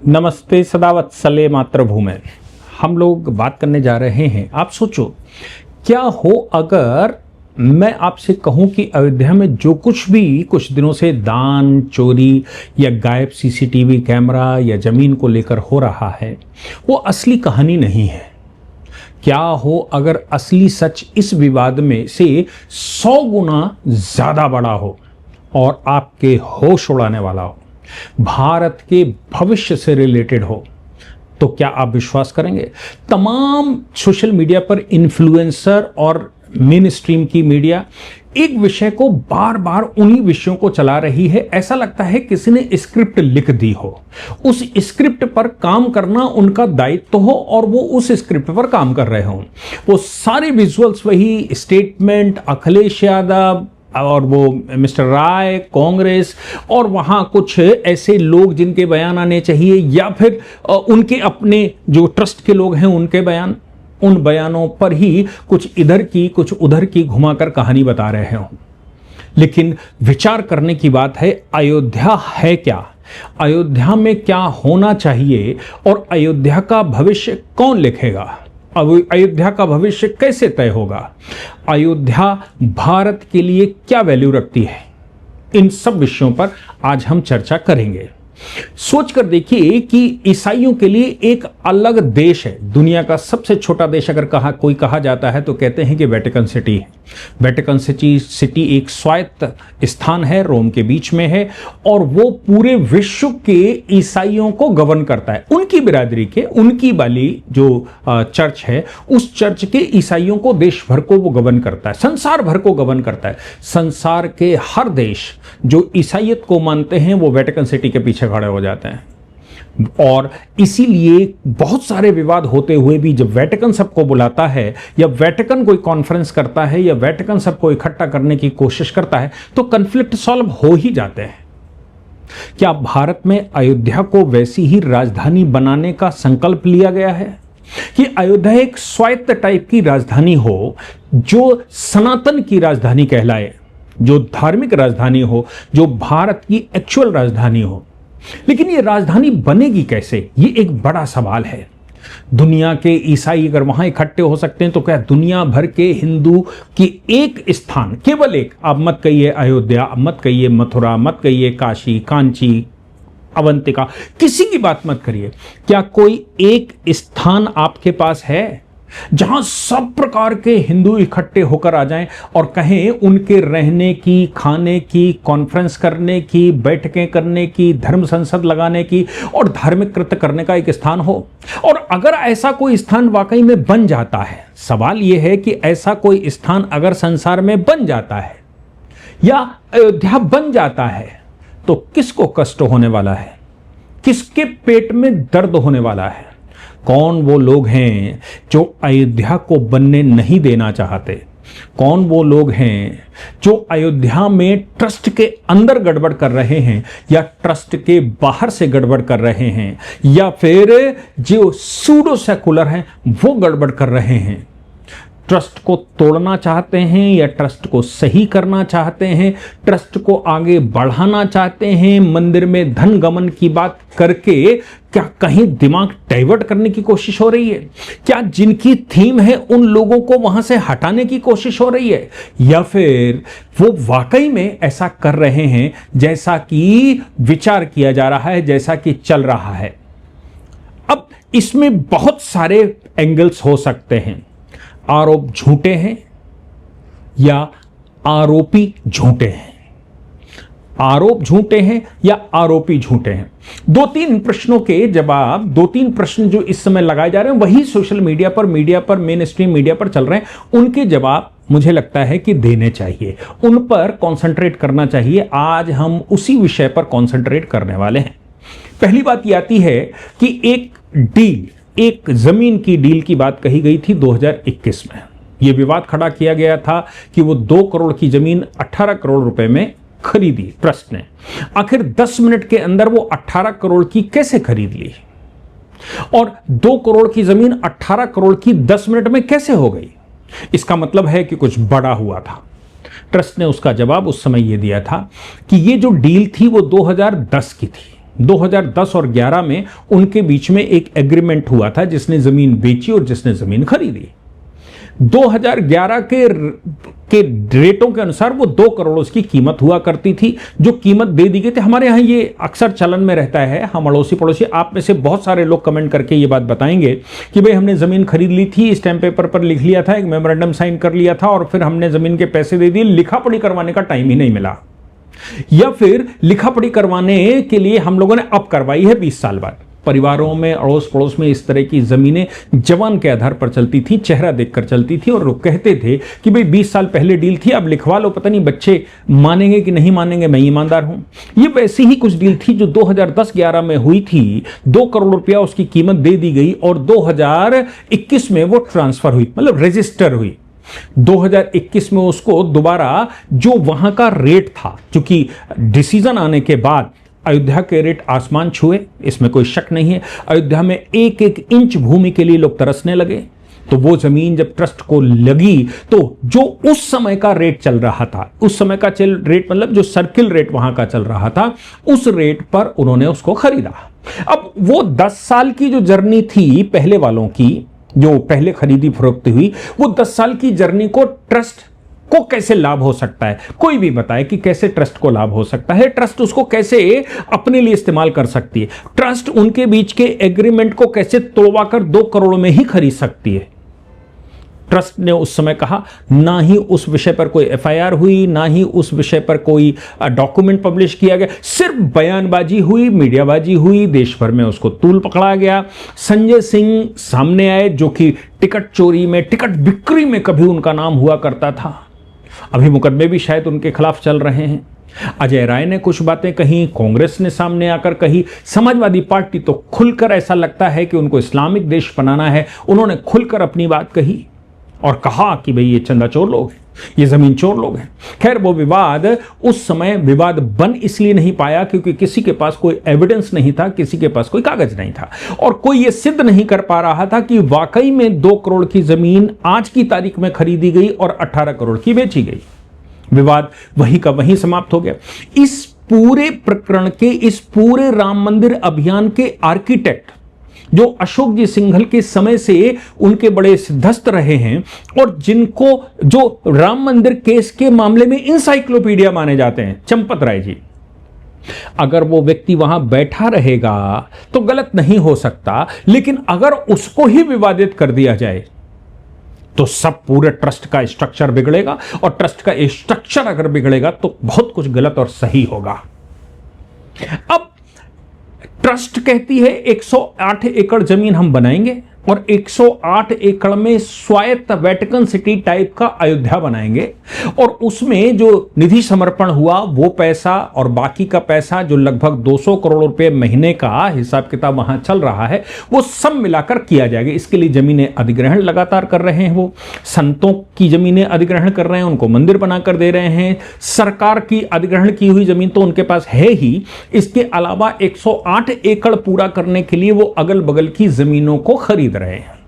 नमस्ते सदावत्सले मातृभूमि। हम लोग बात करने जा रहे हैं। आप सोचो क्या हो अगर मैं आपसे कहूं कि अयोध्या में जो कुछ भी कुछ दिनों से दान चोरी या गायब सीसीटीवी कैमरा या जमीन को लेकर हो रहा है वो असली कहानी नहीं है। क्या हो अगर असली सच इस विवाद में से 100 गुना ज्यादा बड़ा हो और आपके होश उड़ाने वाला हो, भारत के भविष्य से रिलेटेड हो, तो क्या आप विश्वास करेंगे? तमाम सोशल मीडिया पर इन्फ्लुएंसर और मेन स्ट्रीम की मीडिया एक विषय को बार बार उन्हीं विषयों को चला रही है। ऐसा लगता है किसी ने स्क्रिप्ट लिख दी हो, उस स्क्रिप्ट पर काम करना उनका दायित्व हो और वो उस स्क्रिप्ट पर काम कर रहे हों। वो सारे विजुअल्स वही स्टेटमेंट, अखिलेश यादव और वो मिस्टर राय, कांग्रेस और वहाँ कुछ ऐसे लोग जिनके बयान आने चाहिए या फिर उनके अपने जो ट्रस्ट के लोग हैं उनके बयान, उन बयानों पर ही कुछ इधर की कुछ उधर की घुमाकर कहानी बता रहे हों। लेकिन विचार करने की बात है, अयोध्या है क्या? अयोध्या में क्या होना चाहिए और अयोध्या का भविष्य कौन लिखेगा? अयोध्या का भविष्य कैसे तय होगा? अयोध्या भारत के लिए क्या वैल्यू रखती है? इन सब विषयों पर आज हम चर्चा करेंगे। सोचकर देखिए कि ईसाइयों के लिए एक अलग देश है। दुनिया का सबसे छोटा देश अगर कोई कहा जाता है तो कहते हैं कि वेटिकन सिटी है। वेटिकन सिटी एक स्वायत्त स्थान है, रोम के बीच में है और वो पूरे विश्व के ईसाइयों को गवर्न करता है। उनकी बिरादरी के, उनकी वाली जो चर्च है, उस चर्च के ईसाइयों को देश भर को वो गवर्न करता है, संसार भर को गवर्न करता है। संसार के हर देश जो ईसाइयत को मानते हैं वो वेटिकन सिटी के पीछे खड़े हो जाते हैं। और इसीलिए बहुत सारे विवाद होते हुए भी जब वेटिकन सबको बुलाता है या वेटिकन कोई कॉन्फ्रेंस करता है या वेटिकन सबको इकट्ठा करने की कोशिश करता है तो कन्फ्लिक्ट सॉल्व हो ही जाते हैं। क्या भारत में अयोध्या को वैसी ही राजधानी बनाने का संकल्प लिया गया है कि अयोध्या एक स्वायत्त टाइप की राजधानी हो, जो सनातन की राजधानी कहलाए, जो धार्मिक राजधानी हो, जो भारत की एक्चुअल राजधानी हो? लेकिन ये राजधानी बनेगी कैसे, ये एक बड़ा सवाल है। दुनिया के ईसाई अगर वहां इकट्ठे हो सकते हैं तो क्या दुनिया भर के हिंदू की एक स्थान, केवल एक, आप मत कहिए अयोध्या, मत कहिए मथुरा, मत कहिए काशी, कांची, अवंतिका, किसी की बात मत करिए, क्या कोई एक स्थान आपके पास है जहां सब प्रकार के हिंदू इकट्ठे होकर आ जाएं और कहें उनके रहने की, खाने की, कॉन्फ्रेंस करने की, बैठकें करने की, धर्म संसद लगाने की और धार्मिक कृत्य करने का एक स्थान हो? और अगर ऐसा कोई स्थान वाकई में बन जाता है, सवाल यह है कि ऐसा कोई स्थान अगर संसार में बन जाता है या अयोध्या बन जाता है तो किसको कष्ट होने वाला है? किसके पेट में दर्द होने वाला है? कौन वो लोग हैं जो अयोध्या को बनने नहीं देना चाहते? कौन वो लोग हैं जो अयोध्या में ट्रस्ट के अंदर गड़बड़ कर रहे हैं या ट्रस्ट के बाहर से गड़बड़ कर रहे हैं या फिर जो सूडो सेकुलर हैं वो गड़बड़ कर रहे हैं? ट्रस्ट को तोड़ना चाहते हैं या ट्रस्ट को सही करना चाहते हैं? ट्रस्ट को आगे बढ़ाना चाहते हैं? मंदिर में धन गमन की बात करके क्या कहीं दिमाग डाइवर्ट करने की कोशिश हो रही है? क्या जिनकी थीम है उन लोगों को वहां से हटाने की कोशिश हो रही है या फिर वो वाकई में ऐसा कर रहे हैं जैसा कि विचार किया जा रहा है, जैसा कि चल रहा है? अब इसमें बहुत सारे एंगल्स हो सकते हैं। आरोप झूठे हैं या आरोपी झूठे हैं? आरोप झूठे हैं या आरोपी झूठे हैं? दो तीन प्रश्नों के जवाब, दो तीन प्रश्न जो इस समय लगाए जा रहे हैं वही सोशल मीडिया पर मेन स्ट्रीम मीडिया पर चल रहे हैं, उनके जवाब मुझे लगता है कि देने चाहिए, उन पर कंसंट्रेट करना चाहिए। आज हम उसी विषय पर कंसंट्रेट करने वाले हैं। पहली बात यह आती है कि एक जमीन की डील की बात कही गई थी 2021 में। यह विवाद खड़ा किया गया था कि वो 2 करोड़ की जमीन 18 करोड़ रुपए में खरीदी ट्रस्ट ने। आखिर 10 मिनट के अंदर वो 18 करोड़ की कैसे खरीद ली और 2 करोड़ की जमीन 18 करोड़ की 10 मिनट में कैसे हो गई? इसका मतलब है कि कुछ बड़ा हुआ था। ट्रस्ट ने उसका जवाब उस समय यह दिया था कि ये जो डील थी वो 2010 की थी। 2010 और 11 में उनके बीच में एक एग्रीमेंट हुआ था, जिसने जमीन बेची और जिसने जमीन खरीदी। 2011 के रेटों के अनुसार वो 2 करोड़ उसकी कीमत हुआ करती थी, जो कीमत दे दी गई थी। हमारे यहाँ ये अक्सर चलन में रहता है, हम अड़ोसी पड़ोसी आप में से बहुत सारे लोग कमेंट करके ये बात बताएंगे कि भाई हमने ज़मीन खरीद ली थी, स्टैम्प पेपर पर लिख लिया था, एक मेमोरेंडम साइन कर लिया था और फिर हमने ज़मीन के पैसे दे दिए, लिखा पढ़ी करवाने का टाइम ही नहीं मिला, या फिर लिखा पढ़ी करवाने के लिए हम लोगों ने अब करवाई है 20 साल बाद। परिवारों में, अड़ोस पड़ोस में इस तरह की जमीनें जवान के आधार पर चलती थी, चेहरा देखकर चलती थी, और लोग कहते थे कि भाई 20 साल पहले डील थी, अब लिखवा लो, पता नहीं बच्चे मानेंगे कि नहीं मानेंगे, मैं ईमानदार हूं। ये वैसी ही कुछ डील थी जो 2010-11 में हुई थी। 2 करोड़ रुपया उसकी कीमत दे दी गई और 2021 में वो ट्रांसफर हुई, मतलब रजिस्टर हुई। 2021 में उसको दोबारा जो वहां का रेट था, क्योंकि डिसीजन आने के बाद अयोध्या के रेट आसमान छुए, इसमें कोई शक नहीं है। अयोध्या में एक एक इंच भूमि के लिए लोग तरसने लगे। तो वो जमीन जब ट्रस्ट को लगी तो जो उस समय का रेट चल रहा था, उस समय का रेट मतलब जो सर्किल रेट वहां का चल रहा था, उस रेट पर उन्होंने उसको खरीदा। अब वो 10 साल की जो जर्नी थी पहले वालों की, जो पहले खरीदी फरोख्त हुई, वो 10 साल की जर्नी को ट्रस्ट को कैसे लाभ हो सकता है, कोई भी बताए कि कैसे ट्रस्ट को लाभ हो सकता है, ट्रस्ट उसको कैसे अपने लिए इस्तेमाल कर सकती है, ट्रस्ट उनके बीच के एग्रीमेंट को कैसे तोड़वाकर 2 करोड़ में ही खरीद सकती है। ट्रस्ट ने उस समय कहा, ना ही उस विषय पर कोई एफआईआर हुई, ना ही उस विषय पर कोई डॉक्यूमेंट पब्लिश किया गया, सिर्फ बयानबाजी हुई, मीडियाबाजी हुई, देश भर में उसको तूल पकड़ा गया। संजय सिंह सामने आए, जो कि टिकट चोरी में, टिकट बिक्री में कभी उनका नाम हुआ करता था, अभी मुकदमे भी शायद उनके खिलाफ चल रहे हैं। अजय राय ने कुछ बातें कही, कांग्रेस ने सामने आकर कही, समाजवादी पार्टी तो खुलकर, ऐसा लगता है कि उनको इस्लामिक देश बनाना है, उन्होंने खुलकर अपनी बात कही और कहा कि भाई ये चंदा चोर लोग हैं, ये जमीन चोर लोग हैं। खैर, वो विवाद उस समय विवाद बन इसलिए नहीं पाया क्योंकि किसी के पास कोई एविडेंस नहीं था, किसी के पास कोई कागज नहीं था, और कोई ये सिद्ध नहीं कर पा रहा था कि वाकई में 2 करोड़ की जमीन आज की तारीख में खरीदी गई और 18 करोड़ की बेची गई। विवाद वहीं का वहीं समाप्त हो गया। इस पूरे प्रकरण के, इस पूरे राम मंदिर अभियान के आर्किटेक्ट जो अशोक जी सिंघल के समय से उनके बड़े सिद्धस्त रहे हैं और जिनको, जो राम मंदिर केस के मामले में इंसाइक्लोपीडिया माने जाते हैं, चंपत राय जी, अगर वो व्यक्ति वहां बैठा रहेगा तो गलत नहीं हो सकता, लेकिन अगर उसको ही विवादित कर दिया जाए तो सब पूरे ट्रस्ट का स्ट्रक्चर बिगड़ेगा, और ट्रस्ट का स्ट्रक्चर अगर बिगड़ेगा तो बहुत कुछ गलत और सही होगा। अब ट्रस्ट कहती है 108 एकड़ जमीन हम बनाएंगे और 108 एकड़ में स्वायत्त वेटिकन सिटी टाइप का अयोध्या बनाएंगे, और उसमें जो निधि समर्पण हुआ वो पैसा और बाकी का पैसा जो लगभग 200 करोड़ रुपए महीने का हिसाब किताब वहां चल रहा है, वो सब मिलाकर किया जाएगा। इसके लिए जमीनें अधिग्रहण लगातार कर रहे हैं, वो संतों की जमीनें अधिग्रहण कर रहे हैं, उनको मंदिर बनाकर दे रहे हैं। सरकार की अधिग्रहण की हुई जमीन तो उनके पास है ही, इसके अलावा 108 एकड़ पूरा करने के लिए वो अगल बगल की जमीनों को खरीद रहे हैं।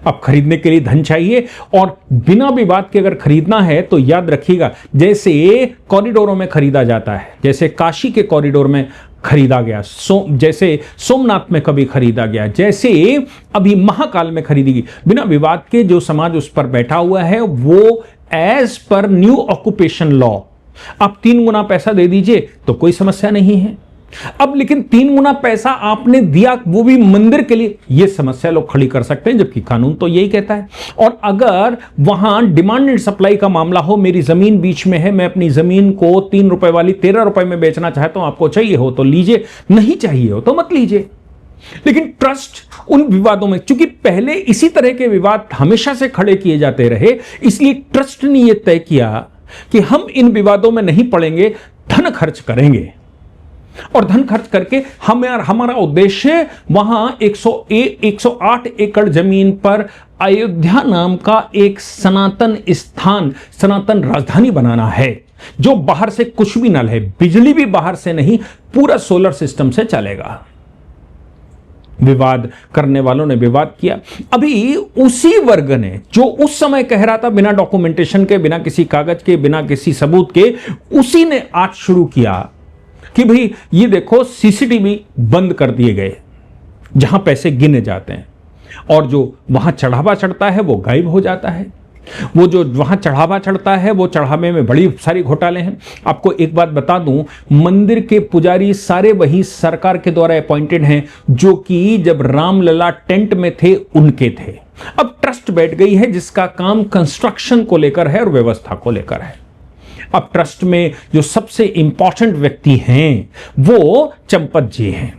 अब खरीदने के लिए धन चाहिए, और बिना विवाद के अगर खरीदना है तो याद रखिएगा, जैसे कॉरिडोरों में खरीदा जाता है, जैसे काशी के कॉरिडोर में खरीदा गया, जैसे सोमनाथ में कभी खरीदा गया, जैसे अभी महाकाल में खरीदी गई, बिना विवाद के जो समाज उस पर बैठा हुआ है वो as per new occupation law आप 3 गुना पैसा दे दीजिए तो कोई समस्या नहीं है। अब लेकिन 3 गुना पैसा आपने दिया, वो भी मंदिर के लिए, यह समस्या लोग खड़ी कर सकते हैं, जबकि कानून तो यही कहता है। और अगर वहां डिमांड एंड सप्लाई का मामला हो, मेरी जमीन बीच में है, मैं अपनी जमीन को 3 रुपए वाली 13 रुपए में बेचना चाहता हूं, आपको चाहिए हो तो लीजिए, नहीं चाहिए हो तो मत लीजिए। लेकिन ट्रस्ट उन विवादों में, क्योंकि पहले इसी तरह के विवाद हमेशा से खड़े किए जाते रहे, इसलिए ट्रस्ट ने यह तय किया कि हम इन विवादों में नहीं पड़ेंगे, धन खर्च करेंगे, और धन खर्च करके हमारा उद्देश्य वहां 108 एकड़ जमीन पर अयोध्या नाम का एक सनातन स्थान, सनातन राजधानी बनाना है, जो बाहर से कुछ भी न ले, बिजली भी बाहर से नहीं, पूरा सोलर सिस्टम से चलेगा। विवाद करने वालों ने विवाद किया। अभी उसी वर्ग ने जो उस समय कह रहा था बिना डॉक्यूमेंटेशन के, बिना किसी कागज के, बिना किसी सबूत के, उसी ने आज शुरू किया कि भाई ये देखो सीसीटीवी बंद कर दिए गए जहां पैसे गिने जाते हैं, और जो वहां चढ़ावा चढ़ता है वो गायब हो जाता है। वो जो वहां चढ़ावा चढ़ता है वो चढ़ावे में बड़ी सारी घोटाले हैं। आपको एक बात बता दूं, मंदिर के पुजारी सारे वही सरकार के द्वारा अपॉइंटेड हैं जो कि जब रामलला टेंट में थे उनके थे। अब ट्रस्ट बैठ गई है जिसका काम कंस्ट्रक्शन को लेकर है और व्यवस्था को लेकर है। अब ट्रस्ट में जो सबसे इंपॉर्टेंट व्यक्ति हैं वो चंपत जी हैं।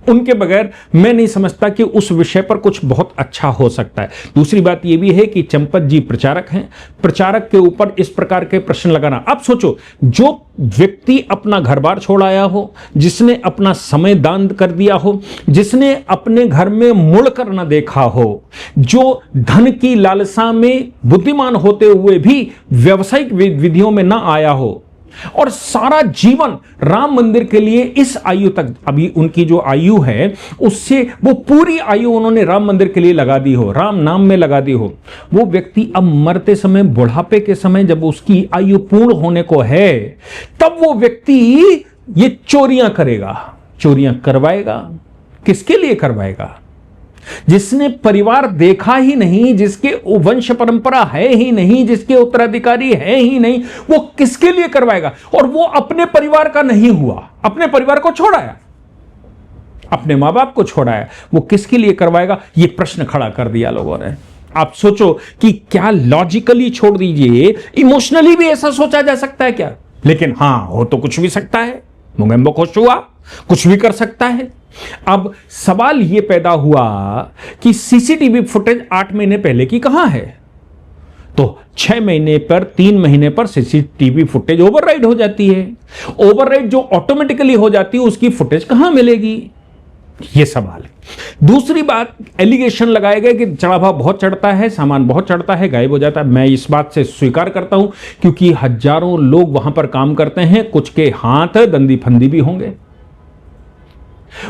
उनके बगैर मैं नहीं समझता कि उस विषय पर कुछ बहुत अच्छा हो सकता है। दूसरी बात यह भी है कि चंपत जी प्रचारक हैं, प्रचारक के ऊपर इस प्रकार के प्रश्न लगाना। आप सोचो, जो व्यक्ति अपना घर बार छोड़ आया हो, जिसने अपना समय दान कर दिया हो, जिसने अपने घर में मुड़ कर न देखा हो, जो धन की लालसा में बुद्धिमान होते हुए भी व्यावसायिक विधियों में न आया हो, और सारा जीवन राम मंदिर के लिए इस आयु तक, अभी उनकी जो आयु है उससे वो पूरी आयु उन्होंने राम मंदिर के लिए लगा दी हो, राम नाम में लगा दी हो, वो व्यक्ति अब मरते समय, बुढ़ापे के समय, जब उसकी आयु पूर्ण होने को है, तब वो व्यक्ति ये चोरियां करेगा, चोरियां करवाएगा। किसके लिए करवाएगा? जिसने परिवार देखा ही नहीं, जिसके वंश परंपरा है ही नहीं, जिसके उत्तराधिकारी है ही नहीं, वो किसके लिए करवाएगा? और वो अपने परिवार का नहीं हुआ, अपने परिवार को छोड़ाया, अपने मां बाप को छोड़ाया, वो किसके लिए करवाएगा? ये प्रश्न खड़ा कर दिया लोगों ने। आप सोचो कि क्या लॉजिकली छोड़ दीजिए, इमोशनली भी ऐसा सोचा जा सकता है क्या? लेकिन हां, हो तो कुछ भी सकता है। मुगेम्बो खुश हुआ, कुछ भी कर सकता है। अब सवाल यह पैदा हुआ कि सीसीटीवी फुटेज 8 महीने पहले की कहां है? तो 6 महीने पर, 3 महीने पर सीसीटीवी फुटेज ओवरराइड हो जाती है। ओवरराइड जो ऑटोमेटिकली हो जाती है उसकी फुटेज कहां मिलेगी? यह सवाल है। दूसरी बात, एलिगेशन लगाया गया कि चढ़ावा बहुत चढ़ता है, सामान बहुत चढ़ता है, गायब हो जाता है। मैं इस बात से स्वीकार करता हूं क्योंकि हजारों लोग वहां पर काम करते हैं, कुछ के हाथ दंदी फंदी भी होंगे।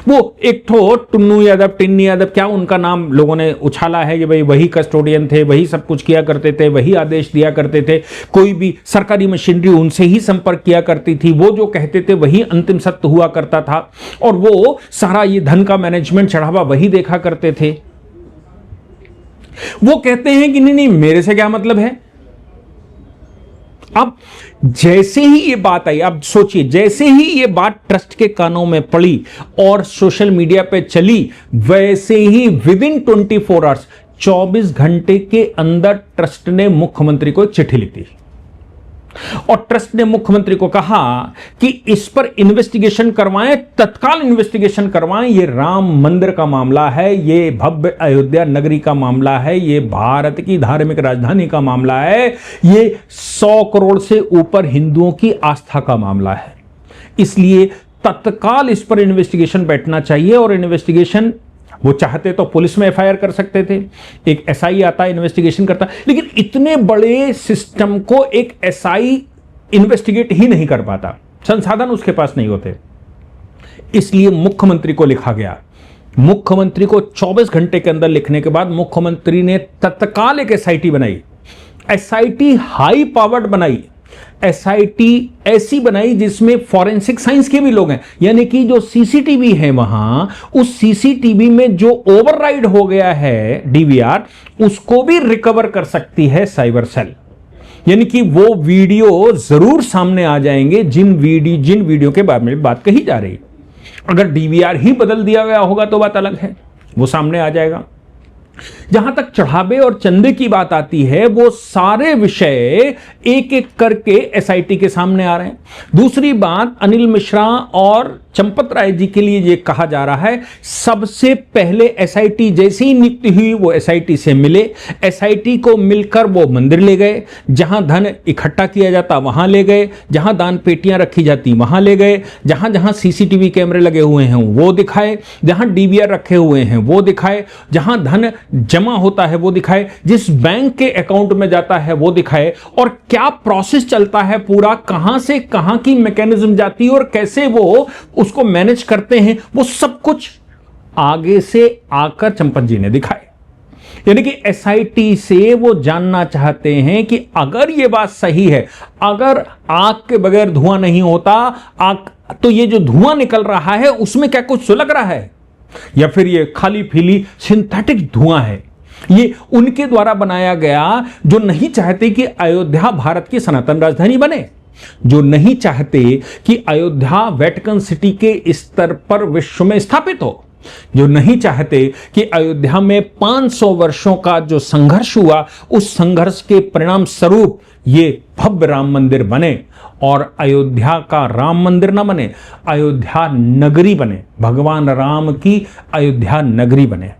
वो एक ठो टुन्नू यादव, टिन्नी यादव, क्या उनका नाम लोगों ने उछाला है कि भाई वही कस्टोडियन थे, वही सब कुछ किया करते थे, वही आदेश दिया करते थे, कोई भी सरकारी मशीनरी उनसे ही संपर्क किया करती थी, वो जो कहते थे वही अंतिम सत्य हुआ करता था, और वो सारा ये धन का मैनेजमेंट चढ़ावा वही देखा करते थे। वो कहते हैं कि नहीं नहीं, मेरे से क्या मतलब है। अब जैसे ही ये बात आई, अब सोचिए, जैसे ही ये बात ट्रस्ट के कानों में पड़ी और सोशल मीडिया पे चली, वैसे ही विदिन 24 आवर्स, 24 घंटे के अंदर ट्रस्ट ने मुख्यमंत्री को एक चिट्ठी लिख दी और ट्रस्ट ने मुख्यमंत्री को कहा कि इस पर इन्वेस्टिगेशन करवाएं, तत्काल इन्वेस्टिगेशन करवाएं। ये राम मंदिर का मामला है, ये भव्य अयोध्या नगरी का मामला है, ये भारत की धार्मिक राजधानी का मामला है, ये 100 करोड़ से ऊपर हिंदुओं की आस्था का मामला है। इसलिए तत्काल इस पर इन्वेस्टिगेशन बैठना चाहिए। और इन्वेस्टिगेशन वो चाहते तो पुलिस में एफआईआर कर सकते थे, एक एसआई आता, इन्वेस्टिगेशन करता, लेकिन इतने बड़े सिस्टम को एक एसआई इन्वेस्टिगेट ही नहीं कर पाता, संसाधन उसके पास नहीं होते। इसलिए मुख्यमंत्री को लिखा गया। मुख्यमंत्री को 24 घंटे के अंदर लिखने के बाद मुख्यमंत्री ने तत्काल एक एसआईटी बनाई, एसआईटी हाई पावर्ड बनाई, एसआईटी ऐसी बनाई जिसमें फॉरेंसिक साइंस के भी लोग हैं, यानी कि जो सीसीटीवी है वहां, उस सीसीटीवी में जो ओवरराइड हो गया है डीवीआर, उसको भी रिकवर कर सकती है साइबर सेल। यानी कि वो वीडियो जरूर सामने आ जाएंगे जिन वीडियो के बारे में बात कही जा रही। अगर डीवीआर ही बदल दिया गया होगा तो बात अलग है, वो सामने आ जाएगा। जहां तक चढ़ावे और चंदे की बात आती है, वो सारे विषय एक एक करके एसआईटी के सामने आ रहे हैं। दूसरी बात, अनिल मिश्रा और चंपत राय जी के लिए ये कहा जा रहा है, सबसे पहले एसआईटी जैसे ही नियुक्ति हुई वो एसआईटी से मिले, एसआईटी को मिलकर वो मंदिर ले गए, जहां धन इकट्ठा किया जाता वहां ले गए, जहां दान पेटियां रखी जाती वहां ले गए, जहां जहां सीसीटीवी कैमरे लगे हुए हैं वो दिखाए, जहां डीवीआर रखे हुए हैं वो दिखाए, जहां धन जमा होता है वो दिखाए, जिस बैंक के अकाउंट में जाता है वो दिखाए, और क्या प्रोसेस चलता है पूरा, कहां से कहां की मैकेनिज्म जाती है और कैसे वो उसको मैनेज करते हैं, वो सब कुछ आगे से आकर चंपत जी ने दिखाए। यानी कि एसआईटी से वो जानना चाहते हैं कि अगर ये बात सही है, अगर आग के बगैर धुआं नहीं होता, आग तो ये जो धुआं निकल रहा है उसमें क्या कुछ सुलग रहा है, या फिर ये खाली फीली सिंथेटिक धुआं है। ये उनके द्वारा बनाया गया, जो नहीं चाहते कि अयोध्या भारत की सनातन राजधानी बने, जो नहीं चाहते कि अयोध्या वेटिकन सिटी के स्तर पर विश्व में स्थापित हो, जो नहीं चाहते कि अयोध्या में 500 वर्षों का जो संघर्ष हुआ, उस संघर्ष के परिणाम स्वरूप ये भव्य राम मंदिर बने, और अयोध्या का राम मंदिर न बने, अयोध्या नगरी बने, भगवान राम की अयोध्या नगरी बने।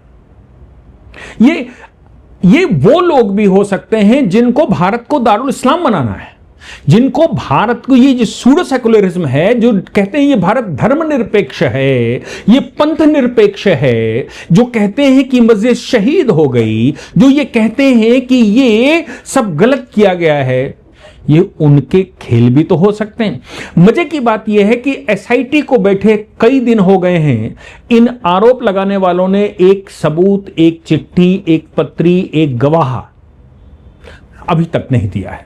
ये वो लोग भी हो सकते हैं जिनको भारत को दारुल इस्लाम बनाना है, जिनको भारत को, ये जो सूडो सेकुलरिज्म है, जो कहते हैं ये भारत धर्मनिरपेक्ष है, ये पंथ निरपेक्ष है, जो कहते हैं कि मस्जिद शहीद हो गई, जो ये कहते हैं कि ये सब गलत किया गया है, ये उनके खेल भी तो हो सकते हैं। मजे की बात यह है कि एसआईटी को बैठे कई दिन हो गए हैं, इन आरोप लगाने वालों ने एक सबूत, एक चिट्ठी, एक पत्री, एक गवाह अभी तक नहीं दिया है।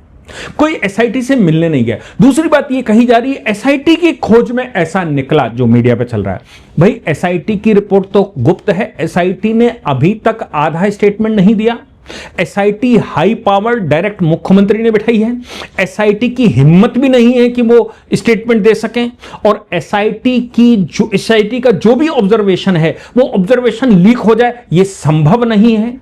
कोई एसआईटी से मिलने नहीं गया। दूसरी बात यह कही जा रही है एसआईटी की खोज में ऐसा निकला, जो मीडिया पे चल रहा है। भाई एसआईटी की रिपोर्ट तो गुप्त है, एसआईटी ने अभी तक आधा स्टेटमेंट नहीं दिया। एसआईटी हाई पावर डायरेक्ट मुख्यमंत्री ने बिठाई है, एसआईटी की हिम्मत भी नहीं है कि वो स्टेटमेंट दे सकें, और एसआईटी का जो भी ऑब्जर्वेशन है वो ऑब्जर्वेशन लीक हो जाए, ये संभव नहीं है।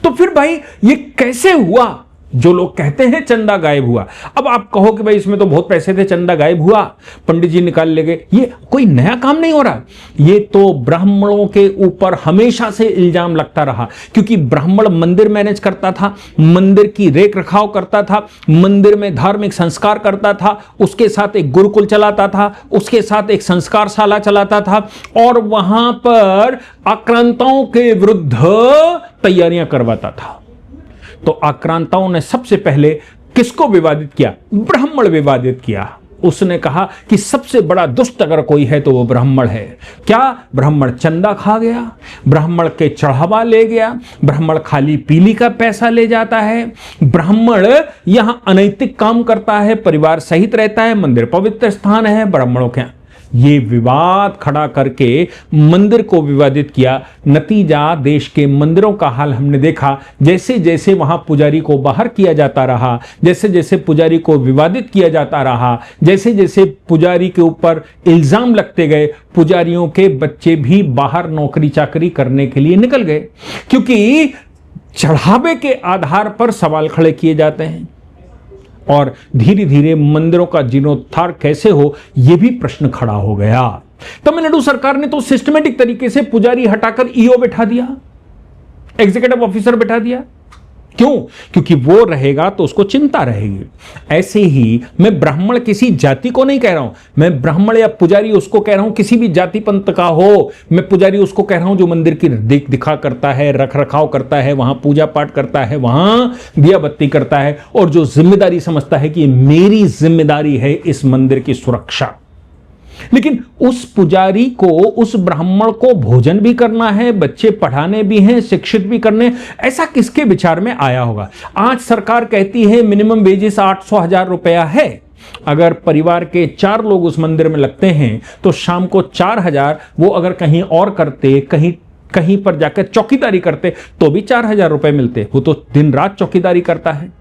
तो फिर भाई ये कैसे हुआ? जो लोग कहते हैं चंदा गायब हुआ, अब आप कहो कि भाई इसमें तो बहुत पैसे थे, चंदा गायब हुआ, पंडित जी निकाल ले गए, ये कोई नया काम नहीं हो रहा। ये तो ब्राह्मणों के ऊपर हमेशा से इल्जाम लगता रहा, क्योंकि ब्राह्मण मंदिर मैनेज करता था, मंदिर की रेख रखाव करता था, मंदिर में धार्मिक संस्कार करता था, उसके साथ एक गुरुकुल चलाता था, उसके साथ एक संस्कारशाला चलाता था, और वहां पर आक्रांताओं के विरुद्ध तैयारियां करवाता था। तो आक्रांताओं ने सबसे पहले किसको विवादित किया? ब्राह्मण विवादित किया। उसने कहा कि सबसे बड़ा दुष्ट अगर कोई है तो वो ब्राह्मण है। क्या? ब्राह्मण चंदा खा गया, ब्राह्मण के चढ़ावा ले गया, ब्राह्मण खाली पीली का पैसा ले जाता है, ब्राह्मण यहां अनैतिक काम करता है, परिवार सहित रहता है, मंदिर पवित्र स्थान है ब्राह्मणों के। ये विवाद खड़ा करके मंदिर को विवादित किया। नतीजा देश के मंदिरों का हाल हमने देखा। जैसे जैसे वहां पुजारी को बाहर किया जाता रहा, जैसे जैसे पुजारी को विवादित किया जाता रहा, जैसे जैसे पुजारी के ऊपर इल्जाम लगते गए, पुजारियों के बच्चे भी बाहर नौकरी चाकरी करने के लिए निकल गए, क्योंकि चढ़ावे के आधार पर सवाल खड़े किए जाते हैं। और धीरे धीरे मंदिरों का जीर्णोद्धार कैसे हो, यह भी प्रश्न खड़ा हो गया। तमिलनाडु सरकार ने तो सिस्टमेटिक तरीके से पुजारी हटाकर ईओ बैठा दिया, एग्जीक्यूटिव ऑफिसर बैठा दिया। क्यों? क्योंकि वो रहेगा तो उसको चिंता रहेगी। ऐसे ही मैं ब्राह्मण किसी जाति को नहीं कह रहा हूं, मैं ब्राह्मण या पुजारी उसको कह रहा हूं, किसी भी जाति पंथ का हो, मैं पुजारी उसको कह रहा हूं जो मंदिर की देख दिखा करता है, रख रखाव करता है, वहां पूजा पाठ करता है, वहां दिया बत्ती करता है, और जो जिम्मेदारी समझता है कि मेरी जिम्मेदारी है इस मंदिर की सुरक्षा। लेकिन उस पुजारी को, उस ब्राह्मण को भोजन भी करना है, बच्चे पढ़ाने भी हैं, शिक्षित भी करने, ऐसा किसके विचार में आया होगा? आज सरकार कहती है मिनिमम वेजेस 800,000 रुपया है। अगर परिवार के 4 लोग उस मंदिर में लगते हैं तो शाम को 4,000, वो अगर कहीं और करते, कहीं पर जाकर चौकीदारी करते तो भी 4,000 रुपए मिलते। वो तो दिन रात चौकीदारी करता है।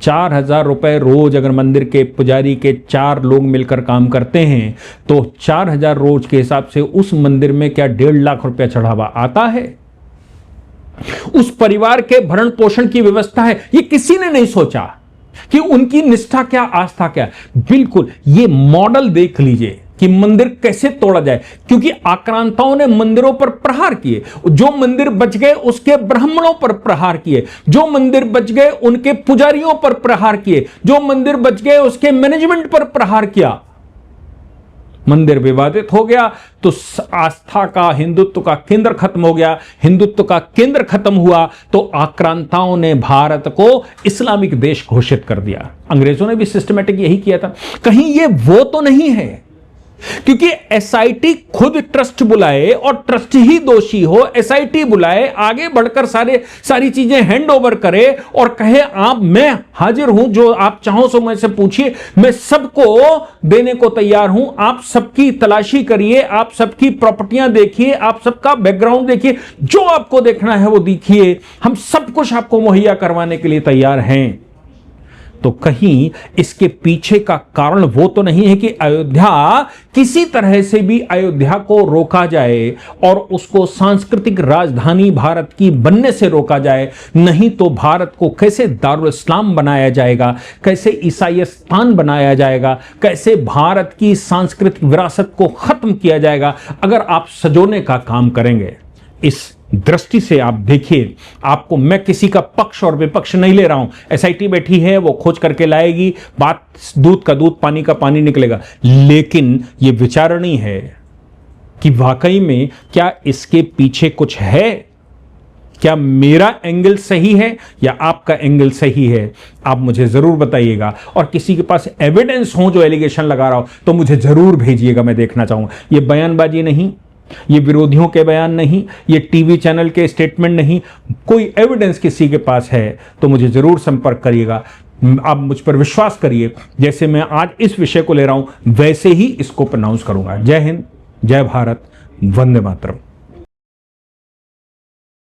4,000 रुपए रोज अगर मंदिर के पुजारी के 4 लोग मिलकर काम करते हैं तो 4,000 रोज के हिसाब से उस मंदिर में क्या 1.5 लाख रुपया चढ़ावा आता है? उस परिवार के भरण पोषण की व्यवस्था है, ये किसी ने नहीं सोचा कि उनकी निष्ठा क्या, आस्था क्या। बिल्कुल ये मॉडल देख लीजिए कि मंदिर कैसे तोड़ा जाए, क्योंकि आक्रांताओं ने मंदिरों पर प्रहार किए। जो मंदिर बच गए उसके ब्राह्मणों पर प्रहार किए, जो मंदिर बच गए उनके पुजारियों पर प्रहार किए, जो मंदिर बच गए उसके मैनेजमेंट पर प्रहार किया। मंदिर विवादित हो गया तो आस्था का, हिंदुत्व का केंद्र खत्म हो गया। हिंदुत्व का केंद्र खत्म हुआ तो आक्रांताओं ने भारत को इस्लामिक देश घोषित कर दिया। अंग्रेजों ने भी सिस्टमैटिक यही किया था। कहीं ये वो तो नहीं है क्योंकि एसआईटी खुद ट्रस्ट बुलाए और ट्रस्ट ही दोषी हो, एसआईटी बुलाए, आगे बढ़कर सारी चीजें हैंड ओवर करे और कहे आप मैं हाजिर हूं, जो आप चाहो सो मुझसे पूछिए, मैं सबको देने को तैयार हूं, आप सबकी तलाशी करिए, आप सबकी प्रॉपर्टियां देखिए, आप सबका बैकग्राउंड देखिए, जो आपको देखना है वो देखिए, हम सब कुछ आपको मुहैया करवाने के लिए तैयार हैं। तो कहीं इसके पीछे का कारण वो तो नहीं है कि अयोध्या किसी तरह से भी अयोध्या को रोका जाए और उसको सांस्कृतिक राजधानी भारत की बनने से रोका जाए, नहीं तो भारत को कैसे दारुल इस्लाम बनाया जाएगा, कैसे ईसाईस्तान बनाया जाएगा, कैसे भारत की सांस्कृतिक विरासत को खत्म किया जाएगा, अगर आप सजोने का काम करेंगे। इस दृष्टि से आप देखिए, आपको मैं किसी का पक्ष और विपक्ष नहीं ले रहा हूं, एसआईटी बैठी है, वो खोज करके लाएगी, बात दूध का दूध पानी का पानी निकलेगा, लेकिन यह विचारणीय है कि वाकई में क्या इसके पीछे कुछ है, क्या मेरा एंगल सही है या आपका एंगल सही है, आप मुझे जरूर बताइएगा। और किसी के पास एविडेंस हो जो एलिगेशन लगा रहा हो तो मुझे जरूर भेजिएगा, मैं देखना चाहूंगा। ये बयानबाजी नहीं, ये विरोधियों के बयान नहीं, ये टीवी चैनल के स्टेटमेंट नहीं, कोई एविडेंस किसी के पास है तो मुझे जरूर संपर्क करिएगा। आप मुझ पर विश्वास करिए, जैसे मैं आज इस विषय को ले रहा हूं वैसे ही इसको प्रोनाउंस करूंगा। जय हिंद, जय भारत, वंदे मातरम।